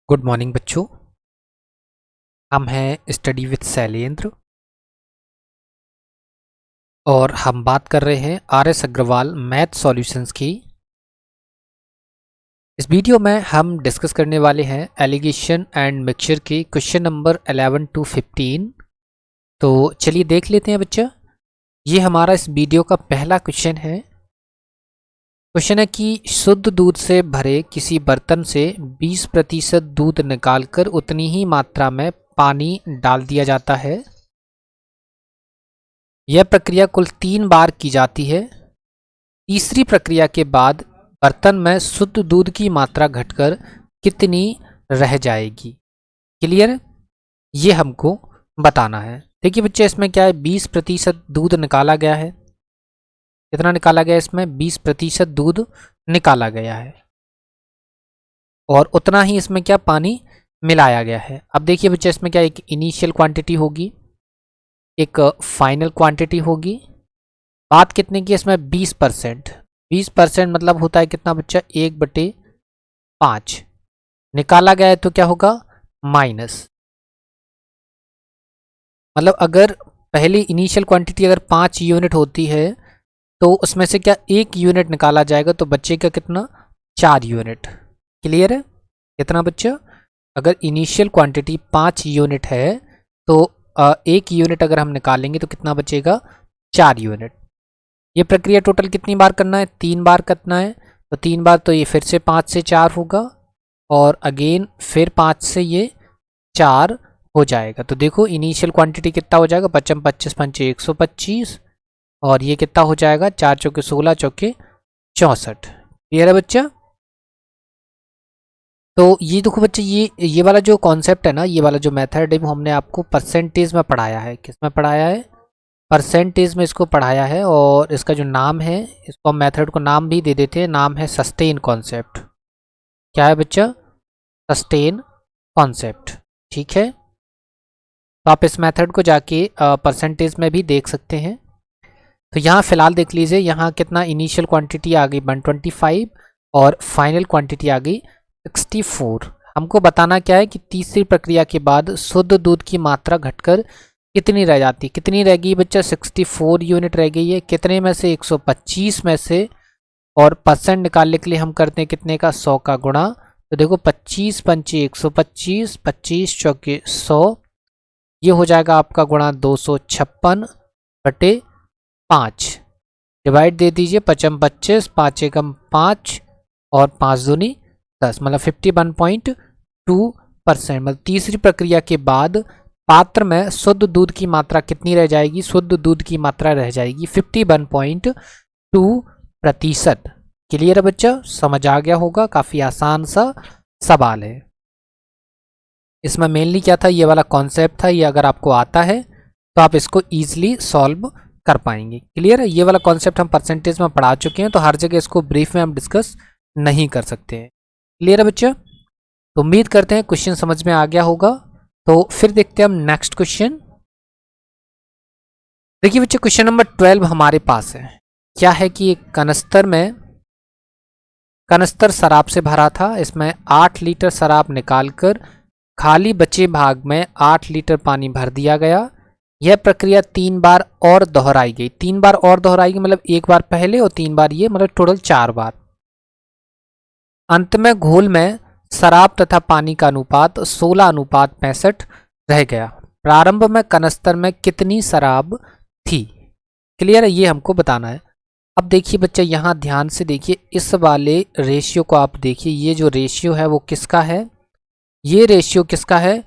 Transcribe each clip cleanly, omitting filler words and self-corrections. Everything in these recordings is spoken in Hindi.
गुड मॉर्निंग बच्चों। हम हैं स्टडी विद शैलेंद्र और हम बात कर रहे हैं R S Agarwal math solutions की। इस वीडियो में हम डिस्कस करने वाले हैं एलिगेशन एंड मिक्सचर की क्वेश्चन नंबर 11 to 15। तो चलिए देख लेते हैं बच्चा। ये हमारा इस वीडियो का पहला क्वेश्चन है। क्वेश्चन है कि शुद्ध दूध से भरे किसी बर्तन से 20% दूध निकालकर उतनी ही मात्रा में पानी डाल दिया जाता है। यह प्रक्रिया कुल 3 बार की जाती है। तीसरी प्रक्रिया के बाद बर्तन में शुद्ध दूध की मात्रा घटकर कितनी रह जाएगी। क्लियर? ये हमको बताना है। देखिए बच्चे, इसमें क्या है, 20% दूध निकाला गया है। कितना निकाला गया है? इसमें 20% दूध निकाला गया है और उतना ही इसमें क्या, पानी मिलाया गया है। अब देखिए बच्चे, इसमें क्या, एक इनिशियल क्वांटिटी होगी, एक फाइनल क्वांटिटी होगी। बात कितने की इसमें? 20%। 20% मतलब होता है कितना बच्चा? 1/5 निकाला गया है तो क्या होगा? माइनस। मतलब अगर पहली इनिशियल क्वांटिटी अगर 5 यूनिट होती है तो उसमें से क्या 1 यूनिट निकाला जाएगा, तो बच्चे का कितना? 4 यूनिट। क्लियर है? कितना बच्चा? अगर इनिशियल क्वांटिटी 5 यूनिट है तो 1 यूनिट अगर हम निकालेंगे तो कितना बचेगा? 4 यूनिट। ये प्रक्रिया टोटल कितनी बार करना है? 3 बार करना है। तो 3 बार तो ये फिर से 5 से 4 होगा और अगेन फिर 5 से ये 4 हो जाएगा। तो देखो इनिशियल क्वांटिटी कितना हो जाएगा? 55 25 पंचे 125 और ये कितना हो जाएगा? 4 चौके 16 चौके 64। क्लियर है बच्चा? तो ये देखो बच्चे, ये वाला जो कॉन्सेप्ट है ना, ये वाला जो मेथड है वो हमने आपको परसेंटेज में पढ़ाया है। किस में पढ़ाया है? परसेंटेज में इसको पढ़ाया है। और इसका जो नाम है, इसको हम मेथड को नाम भी दे देते हैं। नाम है सस्टेन कॉन्सेप्ट। क्या है बच्चा? Sustain concept. ठीक है, तो आप इस मेथड को जाके परसेंटेज में भी देख सकते हैं। तो यहाँ फिलहाल देख लीजिए, यहाँ कितना इनिशियल क्वांटिटी आ गई 125 और फाइनल क्वांटिटी आ गई 64। हमको बताना क्या है कि तीसरी प्रक्रिया के बाद शुद्ध दूध की मात्रा घटकर कितनी रह जाती? कितनी रह गई बच्चा? 64 यूनिट रह गई है। कितने में से? 125 में से। और परसेंट निकालने के लिए हम करते हैं कितने का? 100 का गुणा। तो देखो 25 पंचे 125, 25 चौके 100, ये हो जाएगा आपका गुणा 256/5। डिवाइड दे दीजिए, 55 25, 5 एकम 5 और 5 दूनी 10, मतलब 51.2%। मतलब तीसरी प्रक्रिया के बाद पात्र में शुद्ध दूध की मात्रा कितनी रह जाएगी? शुद्ध दूध की मात्रा रह जाएगी 51.2%। क्लियर है बच्चा? समझ आ गया होगा। काफी आसान सा सवाल है। इसमें मेनली क्या था, ये वाला कॉन्सेप्ट था। ये अगर आपको आता है तो आप इसको इजीली सॉल्व कर पाएंगे। क्लियर है? ये वाला कॉन्सेप्ट हम परसेंटेज में पढ़ा चुके हैं, तो हर जगह इसको ब्रीफ में हम डिस्कस नहीं कर सकते हैं। क्लियर है बच्चा? तो उम्मीद करते हैं क्वेश्चन समझ में आ गया होगा। तो फिर देखते हैं हम नेक्स्ट क्वेश्चन। देखिए बच्चे, क्वेश्चन नंबर 12 हमारे पास है। क्या है कि एक कनस्तर शराब से भरा था। इसमें 8 लीटर शराब निकालकर खाली बचे भाग में 8 लीटर पानी भर दिया गया। यह प्रक्रिया 3 बार और दोहराई गई। 3 बार और दोहराई गई मतलब 1 बार पहले और 3 बार ये, मतलब टोटल 4 बार। अंत में घोल में शराब तथा पानी का अनुपात 16:65 रह गया। प्रारंभ में कनस्तर में कितनी शराब थी? क्लियर है? ये हमको बताना है। अब देखिए बच्चा, यहाँ ध्यान से देखिए, इस वाले रेशियो को आप देखिए। ये जो रेशियो है वो किसका है? ये रेशियो किसका है?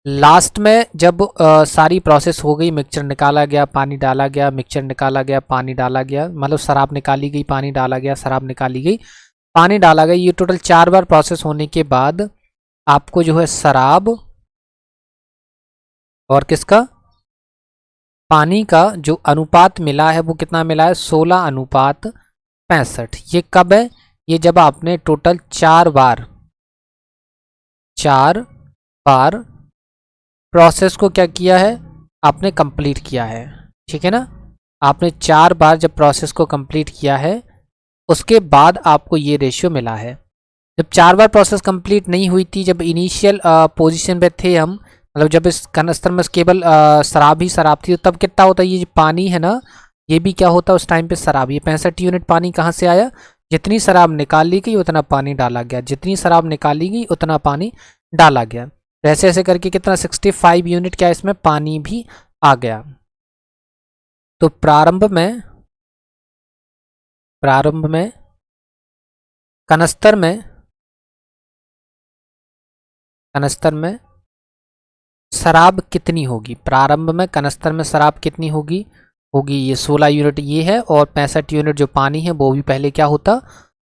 लास्ट में जब सारी प्रोसेस हो गई, मिक्सचर निकाला गया, पानी डाला गया, मिक्सचर निकाला गया, पानी डाला गया, मतलब शराब निकाली गई, पानी डाला गया, शराब निकाली गई, पानी डाला गया, ये टोटल 4 बार प्रोसेस होने के बाद आपको जो है शराब और किसका, पानी का जो अनुपात मिला है वो कितना मिला है? 16:65। ये कब है? ये जब आपने टोटल 4 बार प्रोसेस को क्या किया है? आपने कंप्लीट किया है। ठीक है ना? आपने 4 बार जब प्रोसेस को कंप्लीट किया है उसके बाद आपको ये रेशियो मिला है। जब 4 बार प्रोसेस कंप्लीट नहीं हुई थी, जब इनिशियल पोजीशन पे थे हम, मतलब जब इस कनस्तर में केवल शराब ही शराब थी, तो तब कितना होता है, ये जो पानी है ना, ये भी क्या होता है उस टाइम पे शराब। ये 65 यूनिट पानी कहाँ से आया, जितनी शराब निकाली गई उतना पानी डाला गया, जितनी शराब निकाली गई उतना पानी डाला गया। ऐसे ऐसे करके कितना 65 यूनिट क्या इसमें पानी भी आ गया। तो प्रारंभ में कनस्तर में शराब कितनी होगी, प्रारंभ में कनस्तर में शराब कितनी होगी, ये 16 यूनिट ये है, और 65 यूनिट जो पानी है वो भी पहले क्या होता,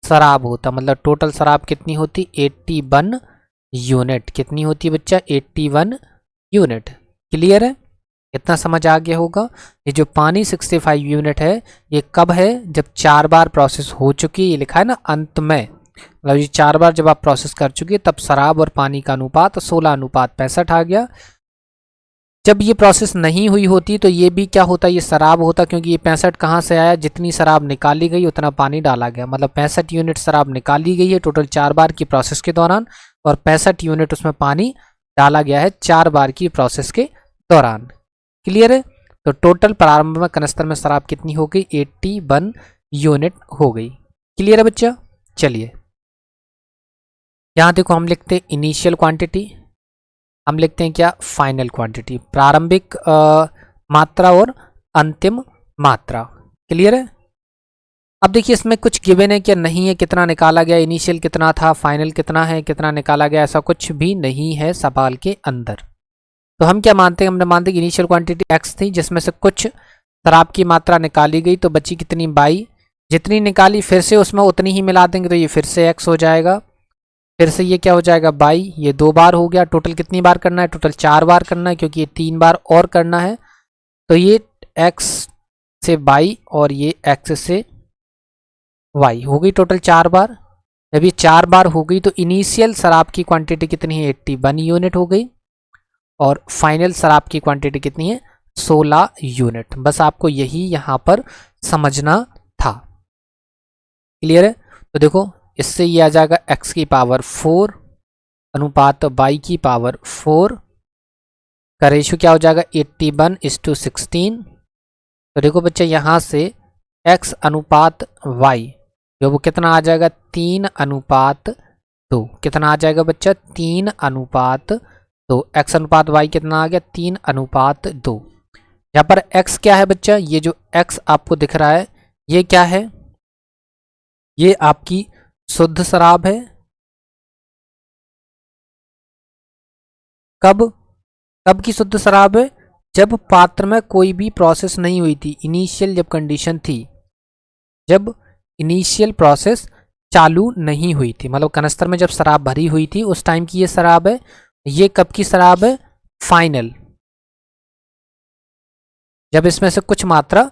शराब होता। मतलब टोटल शराब कितनी होती, 81 यूनिट। कितनी होती है बच्चा, 81 यूनिट। क्लियर है, इतना समझ आ गया होगा। ये जो पानी 65 यूनिट है, ये कब है, जब 4 बार प्रोसेस हो चुकी है, ये लिखा है ना अंत में, मतलब ये 4 बार जब आप प्रोसेस कर चुके हैं, तब शराब और पानी का अनुपात 16:65 आ गया। जब ये प्रोसेस नहीं हुई होती तो ये भी क्या होता, ये शराब होता, क्योंकि ये 65 कहाँ से आया, जितनी शराब निकाली गई उतना पानी डाला गया। मतलब 65 यूनिट शराब निकाली गई है टोटल 4 बार की प्रोसेस के दौरान, और 65 यूनिट उसमें पानी डाला गया है 4 बार की प्रोसेस के दौरान। क्लियर है, तो टोटल प्रारंभ में कनस्तर में शराब कितनी हो गई, 81 यूनिट हो गई। क्लियर है बच्चा। चलिए यहाँ देखो, हम लिखते हैं इनिशियल क्वांटिटी, हम लिखते हैं क्या, फाइनल क्वांटिटी, प्रारंभिक मात्रा और अंतिम मात्रा। क्लियर है। अब देखिए इसमें कुछ गिवन है क्या, नहीं है, कितना निकाला गया, इनिशियल कितना था, फाइनल कितना है, कितना निकाला गया, ऐसा कुछ भी नहीं है सवाल के अंदर। तो हम क्या मानते हैं, हमने मानते हैं कि इनिशियल क्वांटिटी x थी, जिसमें से कुछ शराब की मात्रा निकाली गई, तो बची कितनी, 22। जितनी निकाली फिर से उसमें उतनी ही मिला देंगे, तो ये फिर से x हो जाएगा, फिर से ये क्या हो जाएगा 22, ये 2 बार हो गया। टोटल कितनी बार करना है, टोटल 4 बार करना है, क्योंकि ये 3 बार और करना है। तो ये x से y और ये x से y हो गई टोटल 4 बार। जब ये 4 बार हो गई तो इनिशियल शराब की क्वांटिटी कितनी है, 81 यूनिट हो गई, और फाइनल शराब की क्वांटिटी कितनी है, 16 यूनिट। बस आपको यही यहाँ पर समझना था। क्लियर है। तो देखो इससे ये आ जाएगा x की पावर 4 अनुपात y की पावर 4 का रेशियो क्या हो जाएगा, 81:16। तो देखो बच्चे यहाँ से x अनुपात y जो वो कितना आ जाएगा, 3:2। कितना आ जाएगा बच्चा, 3:2। x अनुपात y कितना आ गया, 3:2। यहाँ पर x क्या है बच्चा, ये जो x आपको दिख रहा है ये क्या है, ये आपकी शुद्ध शराब है। कब की शुद्ध शराब है, जब पात्र में कोई भी प्रोसेस नहीं हुई थी, इनिशियल जब कंडीशन थी, जब इनिशियल प्रोसेस चालू नहीं हुई थी, मतलब कनस्तर में जब शराब भरी हुई थी उस टाइम की ये शराब है। ये कब की शराब है, फाइनल, जब इसमें से कुछ मात्रा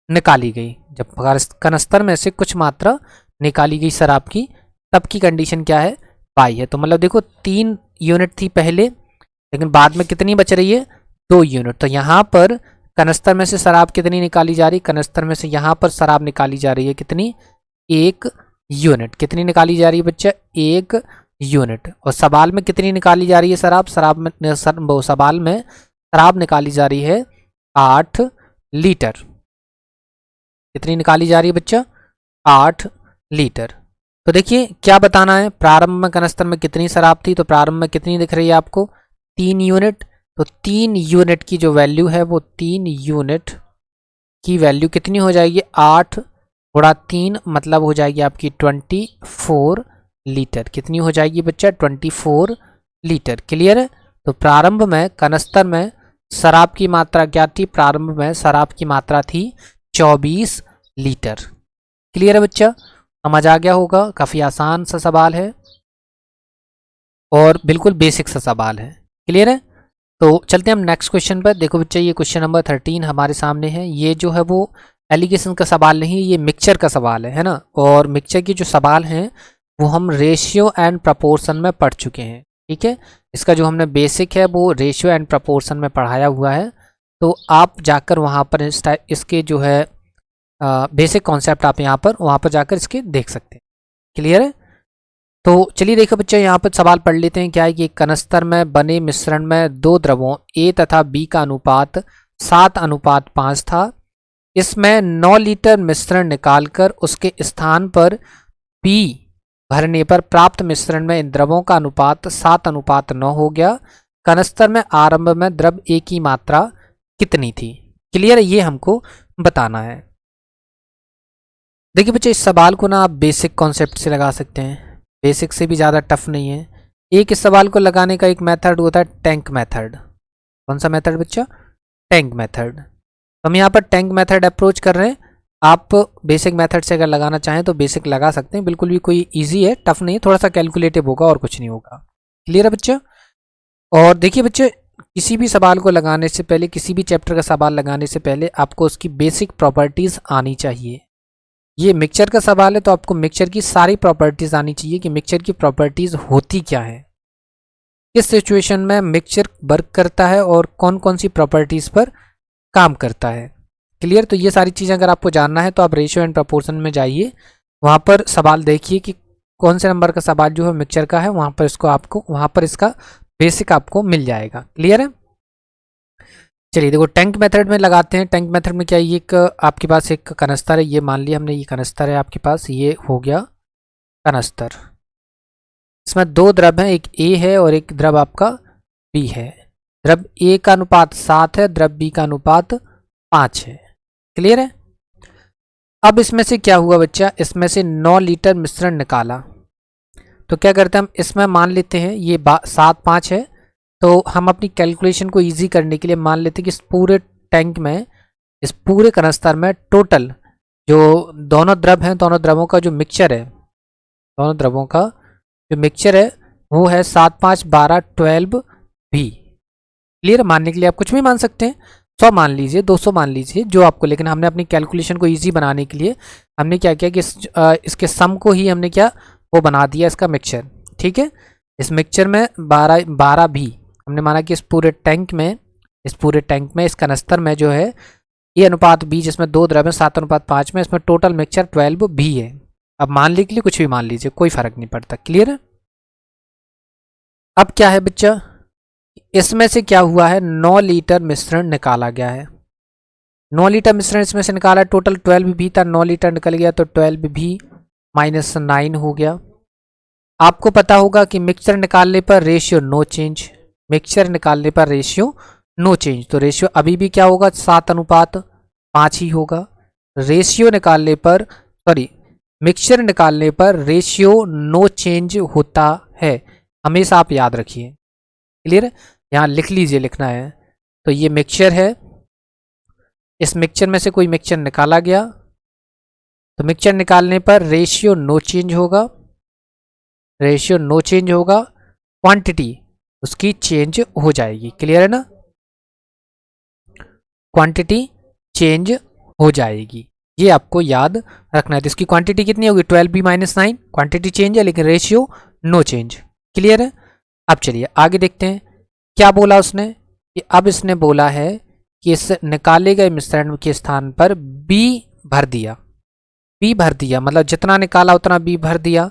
निकाली गई, जब कनस्तर में से कुछ मात्रा निकाली गई शराब की, तब की कंडीशन क्या है, पाई है। तो मतलब देखो 3 यूनिट थी पहले, लेकिन बाद में कितनी बच रही है, 2 यूनिट। तो यहाँ पर कनस्तर में से शराब कितनी निकाली जा रही, कनस्तर में से यहाँ पर शराब निकाली जा रही है कितनी, 1 यूनिट। कितनी निकाली जा रही है बच्चा, 1 यूनिट। और सवाल में कितनी निकाली जा रही है शराब, सवाल में शराब निकाली जा रही है 8 लीटर। कितनी निकाली जा रही है बच्चा, 8 लीटर। तो देखिए क्या बताना है, प्रारंभ में कनस्तर में कितनी शराब थी, तो प्रारंभ में कितनी दिख रही है आपको, 3 यूनिट। तो 3 यूनिट की जो वैल्यू है वो 3 यूनिट की वैल्यू कितनी हो जाएगी, 8 गुणा 3 मतलब हो जाएगी आपकी 24 लीटर। कितनी हो जाएगी बच्चा, 24 लीटर। क्लियर है। तो प्रारंभ में कनस्तर में शराब की मात्रा क्या थी, प्रारंभ में शराब की मात्रा थी 24 लीटर। क्लियर है बच्चा, समझ आ गया होगा। काफ़ी आसान सा सवाल है और बिल्कुल बेसिक सा सवाल है। क्लियर है। तो चलते हैं हम नेक्स्ट क्वेश्चन पर। देखो बच्चा ये क्वेश्चन नंबर 13 हमारे सामने है। ये जो है वो एलिगेशन का सवाल नहीं, ये मिक्सचर का सवाल है ना। और मिक्सचर के जो सवाल हैं वो हम रेशियो एंड प्रपोर्शन में पढ़ चुके हैं। ठीक है, इसका जो हमने बेसिक है वो रेशियो एंड प्रपोर्शन में पढ़ाया हुआ है। तो आप जाकर वहाँ पर इसके जो है बेसिक कॉन्सेप्ट आप यहाँ पर वहाँ पर जाकर इसके देख सकते हैं। क्लियर है। तो चलिए देखो बच्चों, यहाँ पर सवाल पढ़ लेते हैं। क्या है कि कनस्तर में बने मिश्रण में दो द्रवों ए तथा बी का अनुपात 7:5 था। इसमें 9 लीटर मिश्रण निकालकर उसके स्थान पर बी भरने पर प्राप्त मिश्रण में इन द्रवों का अनुपात 7:9 हो गया। कनस्तर में आरंभ में द्रव ए की मात्रा कितनी थी? क्लियर है, ये हमको बताना है। देखिए बच्चे, इस सवाल को ना आप बेसिक कॉन्सेप्ट से लगा सकते हैं, बेसिक से भी ज़्यादा टफ नहीं है। एक इस सवाल को लगाने का एक मेथड होता है टैंक मेथड। कौन सा मेथड बच्चा? Tank method. तो हम यहाँ पर टैंक मेथड अप्रोच कर रहे हैं। आप बेसिक मेथड से अगर लगाना चाहें तो बेसिक लगा सकते हैं, बिल्कुल भी कोई इजी है, टफ नहीं है, थोड़ा सा कैलकुलेटिव होगा और कुछ नहीं होगा। क्लियर है बच्चा? और देखिए बच्चे, किसी भी सवाल को लगाने से पहले, किसी भी चैप्टर का सवाल लगाने से पहले आपको उसकी बेसिक प्रॉपर्टीज़ आनी चाहिए। ये मिक्सचर का सवाल है तो आपको मिक्सचर की सारी प्रॉपर्टीज़ आनी चाहिए कि मिक्सचर की प्रॉपर्टीज़ होती क्या है, किस सिचुएशन में मिक्सचर वर्क करता है और कौन कौन सी प्रॉपर्टीज़ पर काम करता है। क्लियर? तो ये सारी चीज़ें अगर आपको जानना है तो आप रेशियो एंड प्रपोर्शन में जाइए, वहाँ पर सवाल देखिए कि कौन से नंबर का सवाल जो है मिक्सचर का है, वहाँ पर इसको आपको, वहाँ पर इसका बेसिक आपको मिल जाएगा। क्लियर है? चलिए देखो, टैंक मेथड में लगाते हैं। टैंक मेथड में क्या है, ये एक आपके पास एक कनस्तर है, ये मान लिया हमने, ये कनस्तर है आपके पास, ये हो गया कनस्तर। इसमें दो द्रव हैं, एक ए है और एक द्रव आपका बी है। द्रव ए का अनुपात 7 है, द्रव बी का अनुपात 5 है। क्लियर है? अब इसमें से क्या हुआ बच्चा, इसमें से 9 लीटर मिश्रण निकाला। तो क्या करते हैं हम, इसमें मान लेते हैं ये 7-5 है, तो हम अपनी कैलकुलेशन को इजी करने के लिए मान लेते हैं कि इस पूरे टैंक में, इस पूरे कनस्तर में टोटल जो दोनों द्रव हैं, दोनों द्रवों का जो मिक्सचर है, दोनों द्रवों का जो मिक्सचर है वो है 7, 5, 12, 12 भी। क्लियर? मानने के लिए आप कुछ भी मान सकते हैं, 100 मान लीजिए, 200 मान लीजिए, जो आपको, लेकिन हमने अपनी कैलकुलेशन को ईजी बनाने के लिए हमने क्या किया कि इसके सम को ही हमने क्या वो बना दिया इसका मिक्सचर। ठीक है? इस मिक्सचर में 12 भी हमने माना कि इस पूरे टैंक में इस कनस्तर में जो है ये अनुपात बी, जिसमें दो द्रव है 7:5 में, इसमें टोटल मिक्सचर 12 भी है। अब मानने के लिए कुछ भी मान लीजिए, कोई फर्क नहीं पड़ता। क्लियर है? अब क्या है बच्चा, इसमें से क्या हुआ है, 9 लीटर मिश्रण निकाला गया है। 9 लीटर मिश्रण इसमें से निकाला, टोटल 12 भी था, 9 लीटर निकल गया तो 12 भी -9 हो गया। आपको पता होगा कि मिक्सचर निकालने पर रेशियो नो चेंज, मिक्सचर निकालने पर रेशियो नो चेंज, तो रेशियो अभी भी क्या होगा, 7:5 ही होगा। रेशियो निकालने पर, सॉरी, मिक्सचर निकालने पर रेशियो नो चेंज होता है, हमेशा आप याद रखिए। क्लियर? यहाँ लिख लीजिए, लिखना है। तो ये मिक्सचर है, इस मिक्सचर में से कोई मिक्सचर निकाला गया तो मिक्सचर निकालने पर रेशियो नो चेंज होगा, रेशियो नो चेंज होगा, क्वांटिटी उसकी चेंज हो जाएगी। क्लियर है ना? क्वांटिटी चेंज हो जाएगी, ये आपको याद रखना है। तो इसकी क्वांटिटी कितनी होगी, 12b - 9, क्वांटिटी चेंज है लेकिन रेशियो नो चेंज। क्लियर है? अब चलिए आगे देखते हैं क्या बोला उसने, कि अब इसने बोला है कि इस निकाले गए मिश्रण के स्थान पर बी भर दिया। बी भर दिया मतलब जितना निकाला उतना बी भर दिया,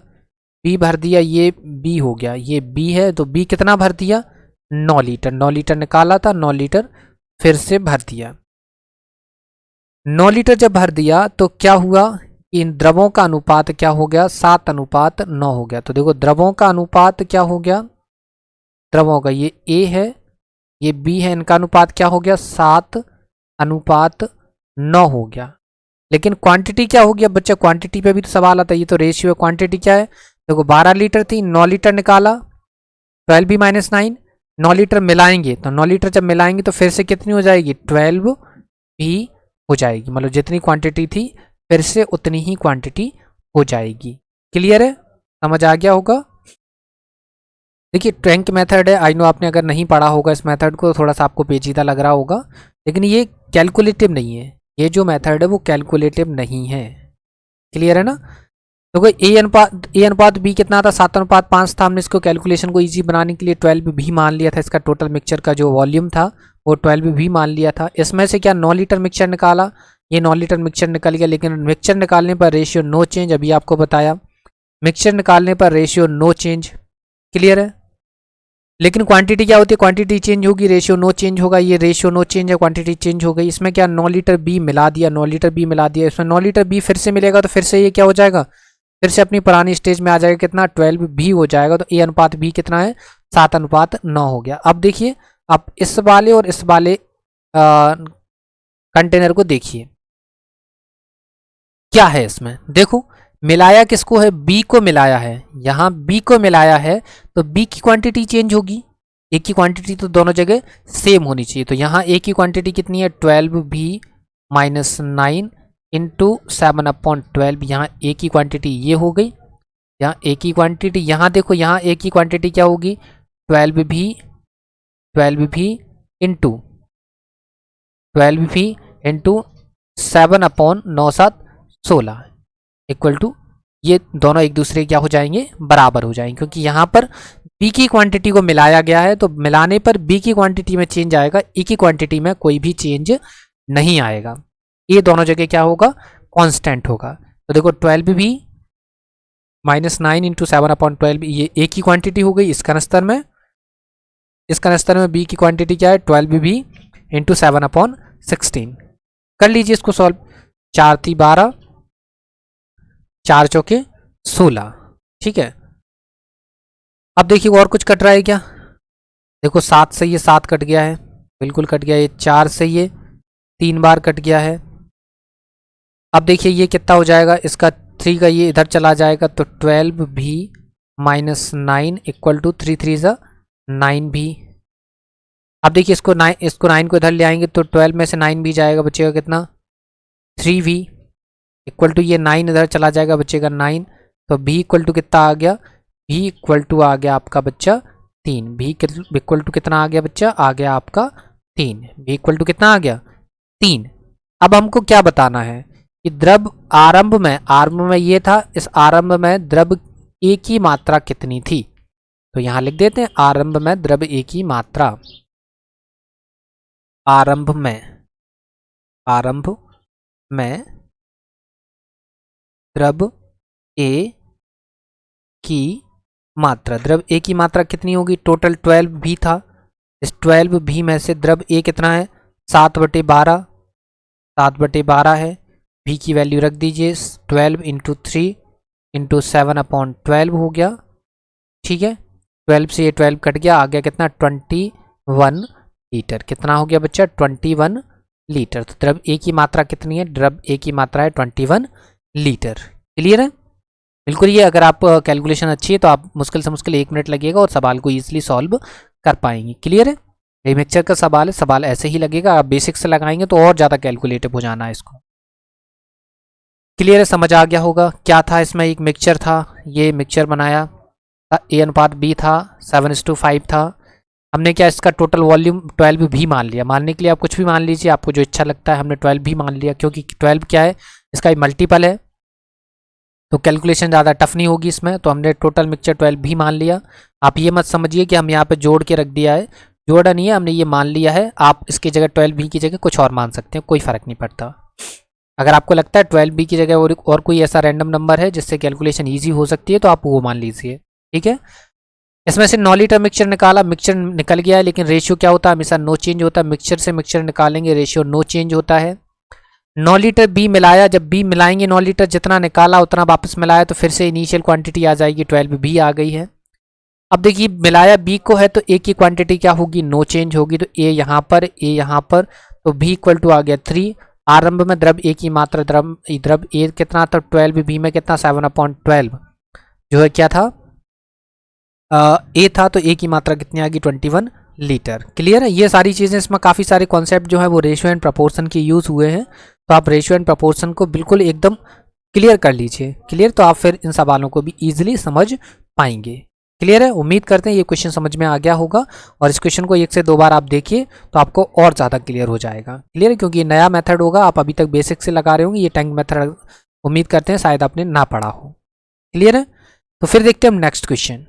बी भर दिया, ये बी हो गया, ये बी है, तो बी कितना भर दिया, 9 लीटर। 9 लीटर निकाला था, 9 लीटर फिर से भर दिया। 9 लीटर जब भर दिया तो क्या हुआ, इन द्रवों का अनुपात क्या हो गया, 7:9 हो गया। तो देखो द्रवों का अनुपात क्या हो गया, द्रवों का, ये ए है, ये बी है, इनका अनुपात क्या हो गया, 7:9 हो गया। लेकिन क्वांटिटी क्या होगी, अब बच्चा क्वांटिटी पे भी तो सवाल आता है, ये तो रेशियो है, क्वांटिटी क्या है, देखो 12 लीटर थी, 9 लीटर निकाला, 12b - 9, 9 लीटर मिलाएंगे, तो 9 लीटर जब मिलाएंगे तो फिर से कितनी हो जाएगी, 12 भी हो जाएगी, मतलब जितनी क्वांटिटी थी फिर से उतनी ही क्वांटिटी हो जाएगी। क्लियर है? समझ आ गया होगा? देखिए टैंक मेथड है, आई नो आपने अगर नहीं पढ़ा होगा इस मेथड को, थोड़ा सा आपको पेचीदा लग रहा होगा, लेकिन ये कैलकुलेटिव नहीं है, ये जो मेथड है वो कैलकुलेटिव नहीं है। क्लियर है ना? तो कोई ए अनुपात बी कितना था, 7:5 था, हमने इसको कैलकुलेशन को इजी बनाने के लिए 12 भी मान लिया था, इसका टोटल मिक्सचर का जो वॉल्यूम था वो 12 भी मान लिया था। इसमें से क्या 9 लीटर मिक्सचर निकाला, ये 9 लीटर मिक्सचर निकल गया, लेकिन मिक्सचर निकालने पर रेशियो नो चेंज, अभी आपको बताया मिक्सचर निकालने पर रेशियो नो चेंज। क्लियर है। लेकिन क्वांटिटी क्या होती है, क्वांटिटी चेंज होगी, रेशियो नो चेंज होगा। ये रेशियो नो चेंज है, क्वांटिटी चेंज हो गई। इसमें क्या 9 लीटर बी मिला दिया, 9 लीटर बी मिला दिया, इसमें 9 लीटर बी फिर से मिलेगा तो फिर से ये क्या हो जाएगा, फिर से अपनी पुरानी स्टेज में आ जाएगा। कितना 12 भी हो जाएगा। तो ए अनुपात बी कितना है 7:9 हो गया। अब देखिए, अब इस वाले और इस वाले कंटेनर को देखिए क्या है इसमें। देखो मिलाया किसको है, बी को मिलाया है। यहाँ बी को मिलाया है तो बी की क्वांटिटी चेंज होगी। ए की क्वांटिटी तो दोनों जगह सेम होनी चाहिए। तो यहाँ ए की क्वांटिटी कितनी है 12b माइनस 9 इंटू 7/12। यहाँ ए की क्वांटिटी ये हो गई। यहाँ ए की क्वांटिटी, यहाँ देखो यहाँ ए की क्वांटिटी क्या होगी 12b इंटू 7/9 इक्वल टू, ये दोनों एक दूसरे क्या हो जाएंगे, बराबर हो जाएंगे। क्योंकि यहाँ पर बी की क्वांटिटी को मिलाया गया है तो मिलाने पर बी की क्वांटिटी में चेंज आएगा, ई की क्वांटिटी में कोई भी चेंज नहीं आएगा। ये दोनों जगह क्या होगा, कांस्टेंट होगा। तो देखो 12b माइनस 9 इंटू 7/12 ये ए की क्वांटिटी हो गई। इस कनस्तर में बी की क्वांटिटी क्या है 12b इंटू 7/16। कर लीजिए इसको सॉल्व। 4 × 12, 4 चौके 16। ठीक है। अब देखिए और कुछ कट रहा है क्या, देखो 7 से ये 7 कट गया है, बिल्कुल कट गया। ये 4 से ये 3 बार कट गया है। अब देखिए ये कितना हो जाएगा, इसका 3 का ये इधर चला जाएगा तो 12b माइनस 9 इक्वल टू 3 3 ज़ा 9b। अब देखिए इसको 9 को इधर ले आएंगे तो 12 में से 9 भी जाएगा, बचेगा कितना 3v इक्वल टू ये 9 इधर चला जाएगा, बचेगा 9। तो b इक्वल टू कितना आ गया, b इक्वल टू आ गया आपका बच्चा 3। b इक्वल टू कितना आ गया बच्चा, आ गया आपका 3। b इक्वल टू कितना आ गया 3। अब हमको क्या बताना है कि द्रव आरंभ में ये था, इस आरंभ में द्रव ए की मात्रा कितनी थी। तो यहां लिख देते हैं आरंभ में द्रव ए की मात्रा। आरंभ में द्रव ए की मात्रा, द्रव ए की मात्रा कितनी होगी, टोटल 12 भी था। इस 12 भी में से द्रव ए कितना है 7/12 है। भी की वैल्यू रख दीजिए 12 इंटू 3 इंटू 7/12 हो गया। ठीक है, 12 से ये 12 कट गया, आ गया कितना 21 लीटर। कितना हो गया बच्चा 21 लीटर। तो द्रव ए की मात्रा कितनी है, द्रव ए की मात्रा है 21 लीटर। क्लियर है बिल्कुल। ये अगर आप कैलकुलेशन अच्छी है तो आप मुश्किल से मुश्किल 1 मिनट लगेगा और सवाल को ईजिली सॉल्व कर पाएंगे। क्लियर है। ये मिक्सचर का सवाल है, सवाल ऐसे ही लगेगा, आप बेसिक से लगाएंगे तो और ज़्यादा कैलकुलेटिव हो जाना है इसको। क्लियर है, समझ आ गया होगा। क्या था इसमें, एक मिक्सचर था, ये मिक्सचर बनाया, ए अनुपात बी था, 7:5 था। हमने क्या इसका टोटल वॉल्यूम 12 भी मान लिया। मानने के लिए आप कुछ भी मान लीजिए, आपको जो इच्छा लगता है। हमने 12 भी मान लिया क्योंकि 12 क्या है, इसका मल्टीपल है तो कैलकुलेशन ज़्यादा टफ नहीं होगी इसमें। तो हमने टोटल मिक्सचर 12 भी मान लिया। आप ये मत समझिए कि हम यहाँ पे जोड़ के रख दिया है, जोड़ा नहीं है, हमने ये मान लिया है। आप इसकी जगह 12 भी की जगह कुछ और मान सकते हैं, कोई फ़र्क नहीं पड़ता। अगर आपको लगता है 12 बी की जगह और कोई ऐसा रैंडम नंबर है जिससे कैलकुलेशन ईजी हो सकती है तो आप वो मान लीजिए। ठीक है। इसमें से 9 लीटर मिक्सचर निकाला, मिक्सचर निकल गया है, लेकिन रेशियो क्या होता है, हमेशा नो चेंज होता है। मिक्सचर से मिक्सचर निकालेंगे, रेशियो नो चेंज होता है। 9 लीटर बी मिलाया, जब बी मिलाएंगे 9 लीटर जितना निकाला उतना वापस मिलाया तो फिर से इनिशियल क्वांटिटी आ जाएगी, 12 बी आ गई है। अब देखिए मिलाया बी को है तो ए की क्वांटिटी क्या होगी, नो चेंज होगी। तो ए यहाँ पर, ए यहाँ पर, तो बी इक्वल टू आ गया 3। आरंभ में द्रव ए की मात्रा, द्रव ए कितना था 12, बी में कितना 7/12 जो है क्या था ए था। तो ए की मात्रा कितनी आ गई 21 लीटर। क्लियर है। ये सारी चीज़ें, इसमें काफ़ी सारे कॉन्सेप्ट जो है वो रेशियो एंड प्रपोर्शन के यूज़ हुए हैं। तो आप रेशियो एंड प्रपोर्शन को बिल्कुल एकदम क्लियर कर लीजिए। क्लियर, तो आप फिर इन सवालों को भी ईजिली समझ पाएंगे। क्लियर है। उम्मीद करते हैं ये क्वेश्चन समझ में आ गया होगा और इस क्वेश्चन को 1 से 2 बार आप देखिए तो आपको और ज़्यादा क्लियर हो जाएगा। क्लियर है, क्योंकि ये नया मेथड होगा, आप अभी तक बेसिक से लगा रहे होंगे। ये टैंक मेथड उम्मीद करते हैं शायद आपने ना पढ़ा हो। क्लियर है। तो फिर देखते हैं हम नेक्स्ट क्वेश्चन।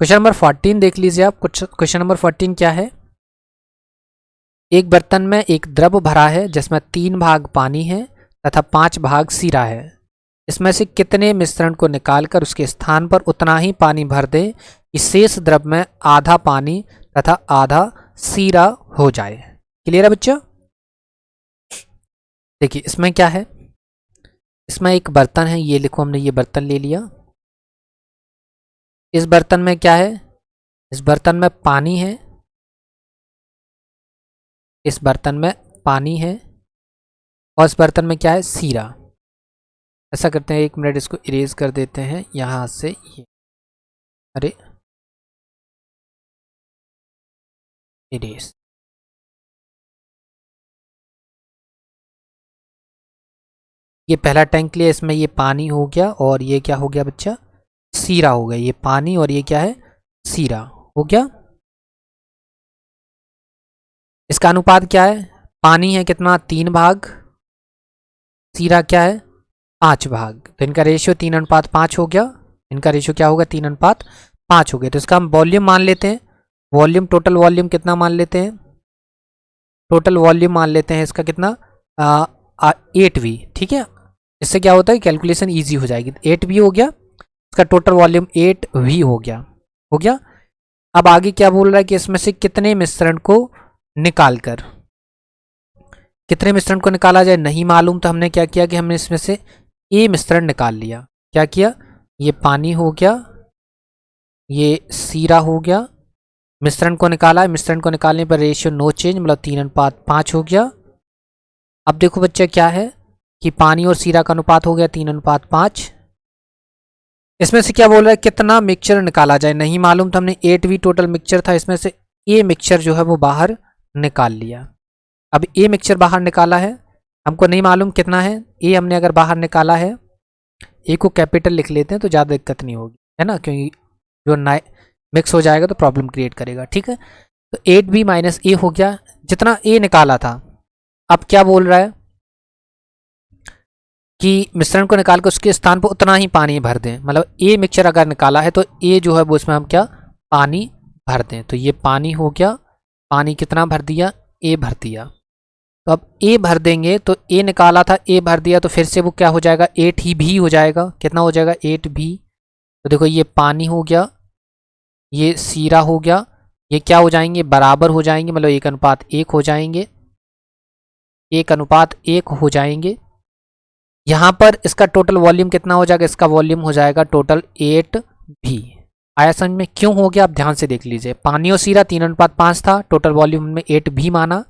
क्वेश्चन नंबर 14 देख लीजिए आप। क्वेश्चन नंबर 14 क्या है, एक बर्तन में एक द्रव भरा है जिसमें 3 भाग पानी है तथा 5 भाग सीरा है। इसमें से कितने मिश्रण को निकालकर उसके स्थान पर उतना ही पानी भर दें कि शेष द्रव में आधा पानी तथा आधा सीरा हो जाए। क्लियर है बच्चा? देखिए इसमें क्या है, इसमें एक बर्तन है, ये लिखो हमने ये बर्तन ले लिया। इस बर्तन में क्या है, इस बर्तन में पानी है, इस बर्तन में पानी है और इस बर्तन में क्या है, सीरा। ऐसा करते हैं, 1 मिनट इसको इरेज कर देते हैं यहाँ से। ये अरे इरेज, ये पहला टैंक लिया, इसमें ये पानी हो गया और ये क्या हो गया बच्चा, सीरा हो गया। ये पानी और ये क्या है, सीरा हो गया। इसका अनुपात क्या है, पानी है कितना 3 भाग, सीरा क्या है 5 भाग, तो इनका रेशियो 3:5 हो गया। इनका रेशियो क्या होगा, 3:5 हो गया। तो इसका हम वॉल्यूम मान लेते हैं, वॉल्यूम टोटल वॉल्यूम कितना मान लेते हैं, टोटल वॉल्यूम मान लेते हैं इसका कितना 8V। ठीक है, इससे क्या होता है कैलकुलेशन ईजी हो जाएगी। 8V हो गया, इसका टोटल वॉल्यूम 8V हो गया, हो गया। अब आगे क्या बोल रहा है कि इसमें से कितने मिश्रण को निकालकर, कितने मिश्रण को निकाला जाए नहीं मालूम, तो हमने क्या किया कि हमने इसमें से ए मिश्रण निकाल लिया। क्या किया, ये पानी हो गया, ये सीरा हो गया, मिश्रण को निकाला है। मिश्रण को निकालने पर रेशियो नो चेंज, मतलब 3:5 हो गया। अब देखो बच्चे क्या है कि पानी और सीरा का अनुपात हो गया 3:5। इसमें से क्या बोल रहा है कितना मिक्सचर निकाला जाए नहीं मालूम, तो हमने 8V टोटल मिक्सचर था, इसमें से ए मिक्सचर जो है वो बाहर निकाल लिया। अब ए मिक्सचर बाहर निकाला है, हमको नहीं मालूम कितना है, ए हमने अगर बाहर निकाला है, ए को कैपिटल लिख लेते हैं तो ज़्यादा दिक्कत नहीं होगी, है ना, क्योंकि जो मिक्स हो जाएगा तो प्रॉब्लम क्रिएट करेगा। ठीक है, तो 8B माइनस ए हो गया, जितना ए निकाला था। अब क्या बोल रहा है कि मिश्रण को निकाल कर उसके स्थान पर उतना ही पानी भर दें, मतलब ए मिक्सचर अगर निकाला है तो ए जो है वो इसमें हम क्या पानी भर दें। तो ये पानी हो गया, पानी कितना भर दिया, ए भर दिया। तो अब ए भर देंगे, तो ए निकाला था, ए भर दिया, तो फिर से वो क्या हो जाएगा 8V हो जाएगा। कितना हो जाएगा 8V। तो देखो ये पानी हो गया, ये सीरा हो गया, ये क्या हो जाएंगे बराबर हो जाएंगे, मतलब 1:1 हो जाएंगे, 1:1 हो जाएंगे। यहाँ पर इसका टोटल वॉल्यूम कितना हो जाएगा, इसका वॉल्यूम हो जाएगा टोटल 8V। आया समझ में, क्यों हो गया आप ध्यान से देख लीजिए। पानी और सीरा 3:5 था, टोटल वॉल्यूम में 8V माना।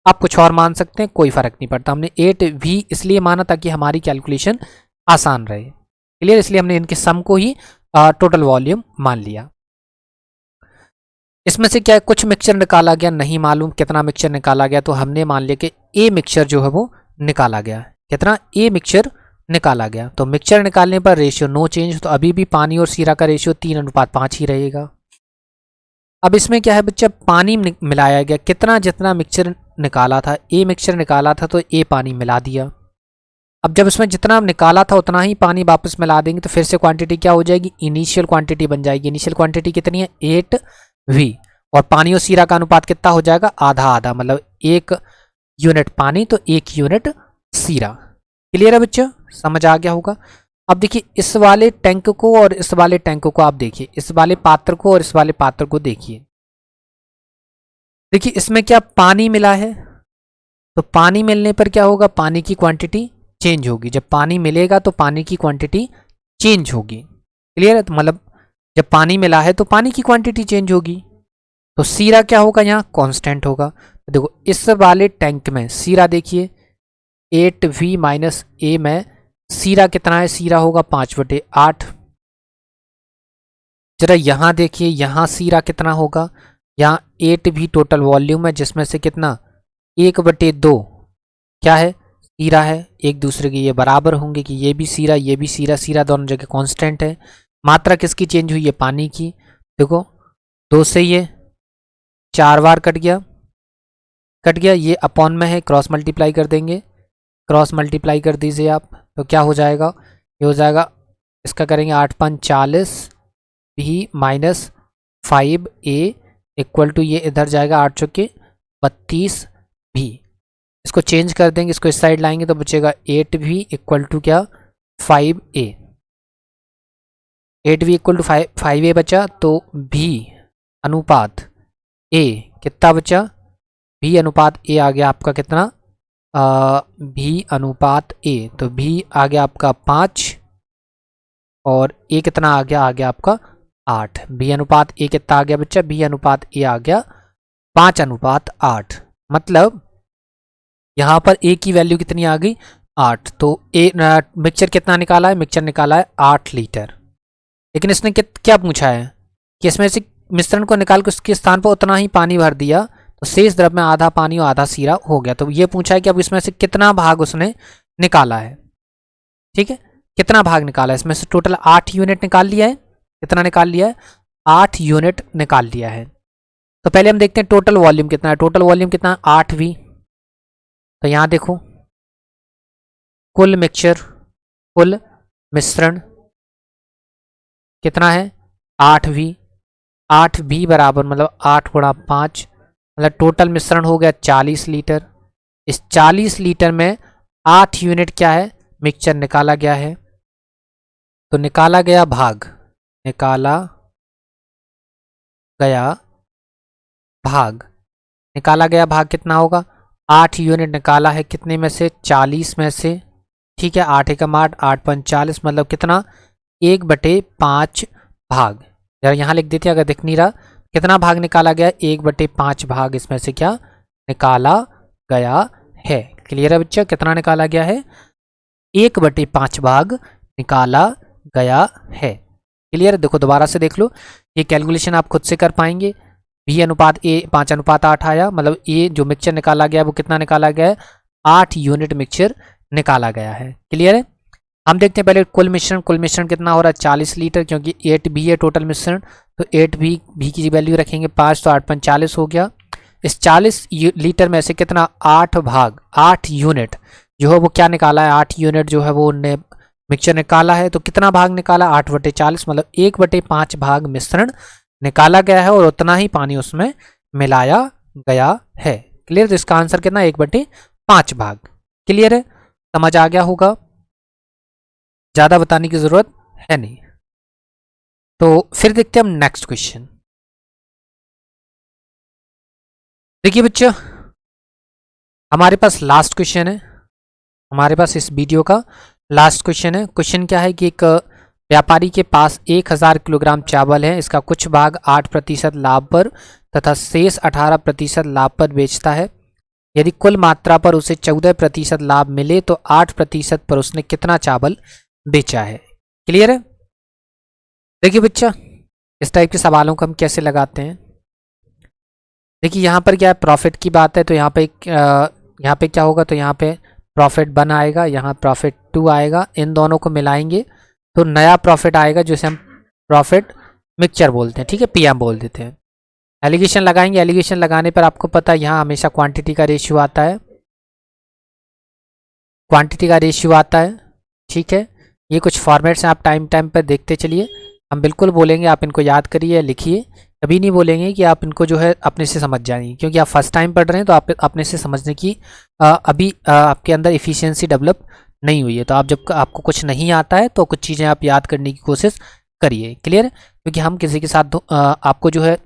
आप कुछ और मान सकते हैं, कोई फर्क नहीं पड़ता। हमने 8V इसलिए माना ताकि हमारी कैलकुलेशन आसान रहे। क्लियर, इसलिए हमने इनके सम को ही टोटल वॉल्यूम मान लिया। इसमें से क्या है कुछ मिक्सचर निकाला गया, नहीं मालूम कितना मिक्सचर निकाला गया, तो हमने मान लिया कि ए मिक्सचर जो है वो निकाला गया। कितना ए मिक्सचर निकाला गया, तो मिक्सचर निकालने पर रेशियो नो चेंज, तो अभी भी पानी और सीरा का रेशियो 3:5 ही रहेगा। अब इसमें क्या है बच्चा, पानी मिलाया गया, कितना जितना मिक्सचर निकाला था, ए मिक्सचर निकाला था तो ए पानी मिला दिया। अब जब इसमें जितना निकाला था उतना ही पानी वापस मिला देंगे, तो फिर से क्वांटिटी क्या हो जाएगी, इनिशियल क्वांटिटी बन जाएगी। इनिशियल क्वांटिटी कितनी है 8V, और पानी और सीरा का अनुपात कितना हो जाएगा आधा आधा, मतलब 1 यूनिट पानी तो 1 यूनिट सीरा। क्लियर है बच्चों, समझ आ गया होगा। अब देखिए इस वाले टैंक को और इस वाले टैंक को आप देखिए, इस वाले पात्र को और इस वाले पात्र को देखिए। देखिए इसमें क्या पानी मिला है, तो पानी मिलने पर क्या होगा, पानी की क्वांटिटी चेंज होगी। जब पानी मिलेगा तो पानी की क्वांटिटी चेंज होगी। क्लियर है, तो मतलब जब पानी मिला है तो पानी की क्वांटिटी चेंज होगी। तो सीरा क्या होगा, यहाँ कांस्टेंट होगा। तो देखो इस वाले टैंक में सीरा देखिए 8V माइनस ए में सीरा कितना है, सीरा होगा 5/8। जरा यहाँ देखिए, यहाँ सीरा कितना होगा, यहाँ 8V टोटल वॉल्यूम है, जिसमें से कितना 1/2 क्या है सीरा है। एक दूसरे के ये बराबर होंगे कि ये भी सीरा ये भी सीरा, सीरा दोनों जगह कांस्टेंट है। मात्रा किसकी चेंज हुई है, पानी की। देखो 2 से ये 4 बार कट गया, कट गया, ये अपॉन में है, क्रॉस मल्टीप्लाई कर देंगे, क्रॉस मल्टीप्लाई कर दीजिए आप, तो क्या हो जाएगा, ये हो जाएगा, इसका करेंगे 8×5 40 भी माइनस 5A इक्वल टू ये इधर जाएगा 8×4 32 भी। इसको चेंज कर देंगे, इसको इस साइड लाएंगे तो बचेगा 8V इक्वल टू क्या 5a, 8v equal to 5a बचा, तो b अनुपात a कितना बचा, b अनुपात a आ गया आपका कितना, b अनुपात a, तो b आ गया आपका 5 और a कितना आ गया आपका 8। b अनुपात a कितना आ गया बच्चा, b अनुपात a आ गया 5 अनुपात 8। मतलब यहाँ पर a की वैल्यू कितनी आ गई 8, तो मिक्सचर कितना निकाला है, मिक्सचर निकाला है 8 लीटर। लेकिन इसने क्या पूछा है कि इसमें से मिश्रण को निकाल के उसके स्थान पर उतना ही पानी भर दिया, तो शेष द्रव में आधा पानी और आधा सीरा हो गया। तो ये पूछा है कि अब इसमें से कितना भाग उसने निकाला है। ठीक है, कितना भाग निकाला है, इसमें से टोटल 8 यूनिट निकाल लिया है। कितना निकाल लिया है, 8 यूनिट निकाल लिया है। तो पहले हम देखते हैं टोटल वॉल्यूम कितना है। टोटल वॉल्यूम कितना है 8v। तो यहाँ देखो कुल मिक्सचर, कुल मिश्रण कितना है 8v। 8v बराबर मतलब 8 गुणा 5, मतलब टोटल मिश्रण हो गया 40 लीटर। इस 40 लीटर में 8 यूनिट क्या है, मिक्सचर निकाला गया है। तो निकाला गया भाग, निकाला गया भाग कितना होगा, 8 यूनिट निकाला है कितने में से, 40 में से। ठीक है, 8 एकम 8, 8 पंच 40, मतलब कितना 1/5 भाग। यार यहाँ लिख देते अगर दिख नहीं रहा, कितना भाग निकाला गया, 1/5 भाग इसमें से क्या निकाला गया है। क्लियर है बच्चा, कितना निकाला गया है, 1/5 भाग निकाला गया है। क्लियर है, देखो दोबारा से देख लो, ये कैलकुलेशन आप खुद से कर पाएंगे। b अनुपात a 5 अनुपात 8 आया, मतलब ये जो मिक्सचर निकाला गया है वो कितना निकाला गया है, 8 यूनिट मिक्सचर निकाला गया है। क्लियर है, हम देखते हैं पहले कुल मिश्रण कितना हो रहा है 40 लीटर, क्योंकि 8b है टोटल मिश्रण, तो 8b की वैल्यू रखेंगे 5, तो 8 पंच 40 हो गया। इस 40 लीटर में से कितना 8 भाग 8 यूनिट जो है वो क्या निकाला है, 8 यूनिट जो है वो उनने मिक्सचर निकाला है। तो कितना भाग निकाला 8/40, मतलब 1/5 भाग मिश्रण निकाला गया है और उतना ही पानी उसमें मिलाया गया है। क्लियर, तो इसका आंसर कितना 1/5 भाग। क्लियर है, समझ आ गया होगा, ज्यादा बताने की जरूरत है नहीं। तो फिर देखते हैं हम नेक्स्ट क्वेश्चन। देखिए बच्चा, हमारे पास लास्ट क्वेश्चन है, हमारे पास इस वीडियो का लास्ट क्वेश्चन है। क्वेश्चन क्या है कि एक व्यापारी के पास 1000 किलोग्राम चावल है, इसका कुछ भाग 8% लाभ पर तथा शेष 18% लाभ पर बेचता है। यदि कुल मात्रा पर उसे 14% लाभ मिले तो 8% पर उसने कितना चावल बेचा है। क्लियर है, देखिए बच्चा इस टाइप के सवालों को हम कैसे लगाते हैं। देखिए यहाँ पर क्या है, प्रॉफिट की बात है, तो यहाँ पे क्या होगा, तो यहाँ पे प्रॉफिट 1 आएगा, यहाँ प्रॉफिट 2 आएगा, इन दोनों को मिलाएंगे तो नया प्रॉफिट आएगा जिसे हम प्रॉफिट मिक्सचर बोलते हैं। ठीक है, पीएम बोल देते हैं। एलिगेशन लगाएंगे, एलिगेशन लगाने पर आपको पता है यहाँ हमेशा क्वांटिटी का रेशियो आता है, क्वांटिटी का रेशियो आता है। ठीक है, ये कुछ फॉर्मेट्स हैं, आप टाइम पर देखते चलिए। हम बिल्कुल बोलेंगे, आप इनको याद करिए, लिखिए, कभी नहीं बोलेंगे कि आप इनको जो है अपने से समझ जाएंगे, क्योंकि आप फर्स्ट टाइम पढ़ रहे हैं तो आप अपने से समझने की अभी आपके अंदर इफ़िशियंसी डेवलप नहीं हुई है। तो आप जब आपको कुछ नहीं आता है तो कुछ चीज़ें आप याद करने की कोशिश करिए। क्लियर है, क्योंकि हम किसी के साथ आपको जो है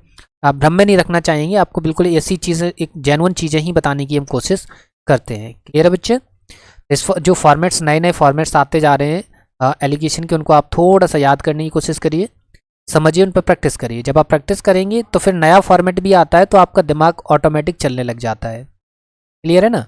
भ्रम में नहीं रखना चाहेंगे, आपको बिल्कुल ऐसी चीज़ें, एक जेन्युइन चीज़ें ही बताने की हम कोशिश करते हैं। क्लियर है बच्चे, इस जो फॉर्मेट्स नए फॉर्मेट्स आते जा रहे हैं एलिगेशन के, उनको आप थोड़ा सा याद करने की कोशिश करिए, समझिए, उन पर प्रैक्टिस करिए। जब आप प्रैक्टिस करेंगे तो फिर नया फॉर्मेट भी आता है तो आपका दिमाग ऑटोमेटिक चलने लग जाता है। क्लियर है ना,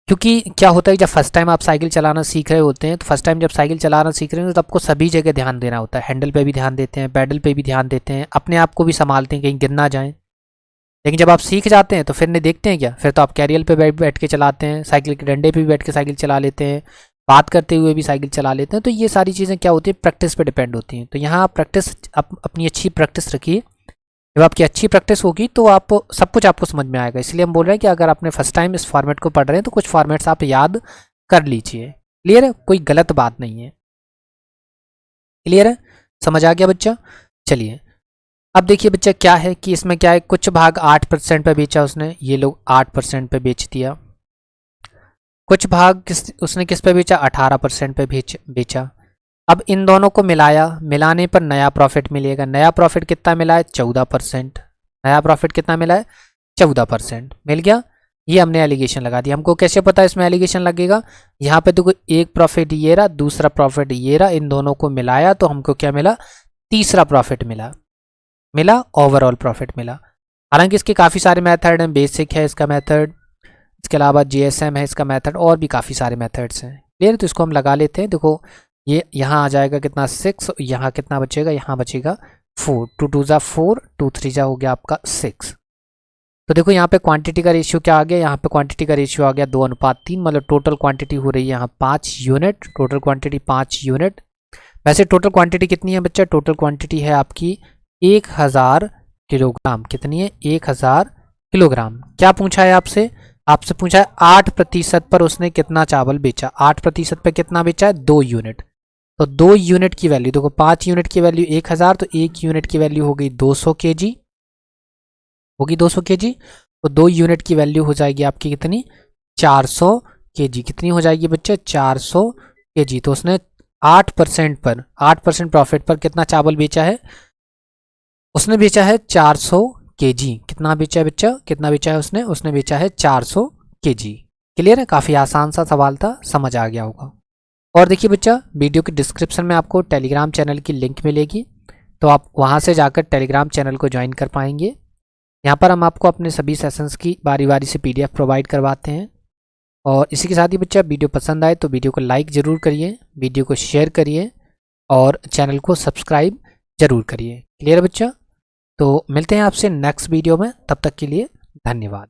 क्योंकि क्या होता है जब फर्स्ट टाइम आप साइकिल चलाना सीख रहे होते हैं, तो फर्स्ट टाइम जब साइकिल चलाना सीख रहे हैं तो आपको सभी जगह ध्यान देना होता है, हैंडल पे भी ध्यान देते हैं, पैडल पे भी ध्यान देते हैं, अपने आप को भी संभालते हैं कहीं गिर ना जाएं। लेकिन जब आप सीख जाते हैं तो फिर नहीं देखते हैं क्या, फिर तो आप कैरियर पे बैठ के चलाते हैं, साइकिल के डंडे पे भी बैठ के साइकिल चला लेते हैं, बात करते हुए भी साइकिल चला लेते हैं। तो ये सारी चीज़ें क्या होती है, प्रैक्टिस पे डिपेंड होती हैं। तो यहाँ आप प्रैक्टिस अपनी अच्छी प्रैक्टिस रखिए, जब आपकी अच्छी प्रैक्टिस होगी तो आप सब कुछ आपको समझ में आएगा। इसलिए हम बोल रहे हैं कि अगर आपने फर्स्ट टाइम इस फॉर्मेट को पढ़ रहे हैं तो कुछ फॉर्मेट्स आप याद कर लीजिए। क्लियर है, कोई गलत बात नहीं है। क्लियर है, समझ आ गया बच्चा। चलिए अब देखिए बच्चा क्या है कि इसमें क्या है, कुछ भाग 8% पे बेचा उसने, ये लोग 8% पे बेच दिया। कुछ भाग उसने किस पे बेचा, 18% पे बेचा। अब इन दोनों को मिलाया, मिलाने पर नया प्रॉफिट मिलेगा। नया प्रॉफिट कितना मिला है, 14%। नया प्रॉफिट कितना मिला है, 14% मिल गया। ये हमने एलिगेशन लगा दिया। हमको कैसे पता है इसमें एलिगेशन लगेगा, यहाँ पे देखो एक प्रॉफिट ये रहा, दूसरा प्रॉफिट ये रहा, इन दोनों को मिलाया तो हमको क्या मिला, तीसरा प्रॉफिट मिला ओवरऑल प्रॉफिट मिला। हालांकि इसके काफ़ी सारे मेथड हैं, बेसिक है इसका मेथड, इसके अलावा जीएसएम है इसका मेथड, और भी काफ़ी सारे मेथड्स हैं। क्लियर, तो इसको हम लगा लेते हैं। देखो ये यहाँ आ जाएगा कितना 6, यहाँ कितना बचेगा, यहाँ बचेगा 4, 2 2 जा 4, 2 3 जा हो गया आपका 6। तो देखो यहाँ पे क्वांटिटी का रेशियो क्या आ गया, यहाँ पे क्वांटिटी का रेशियो आ गया 2:3, मतलब टोटल क्वांटिटी हो रही है यहाँ 5 यूनिट, टोटल क्वांटिटी 5 यूनिट। वैसे टोटल क्वांटिटी कितनी है बच्चा, टोटल क्वांटिटी है आपकी 1000 किलोग्राम। कितनी है, 1000 किलोग्राम। क्या पूछा है आपसे, आपसे पूछा है 8% पर उसने कितना चावल बेचा। 8% पे कितना बेचा है, 2 यूनिट। तो 2 यूनिट की वैल्यू देखो, 5 यूनिट की वैल्यू 1000, तो 1 यूनिट की वैल्यू हो गई 200 kg, होगी 200 kg। तो 2 यूनिट की वैल्यू हो जाएगी आपकी कितनी, 400 kg। कितनी हो जाएगी बच्चे, 400 kg। तो उसने 8% पर, 8% प्रॉफिट पर कितना चावल बेचा है, उसने बेचा है 400 kg। कितना बेचा है बच्चा, कितना बेचा है उसने बेचा है 400 kg। क्लियर है, काफ़ी आसान सा सवाल था, समझ आ गया होगा। और देखिए बच्चा, वीडियो के डिस्क्रिप्शन में आपको टेलीग्राम चैनल की लिंक मिलेगी, तो आप वहाँ से जाकर टेलीग्राम चैनल को ज्वाइन कर पाएंगे। यहाँ पर हम आपको अपने सभी सेशंस की बारी बारी से PDF प्रोवाइड करवाते हैं। और इसी के साथ ही बच्चा, वीडियो पसंद आए तो वीडियो को लाइक ज़रूर करिए, वीडियो को शेयर करिए और चैनल को सब्सक्राइब ज़रूर करिए। क्लियर है बच्चा, तो मिलते हैं आपसे नेक्स्ट वीडियो में, तब तक के लिए धन्यवाद।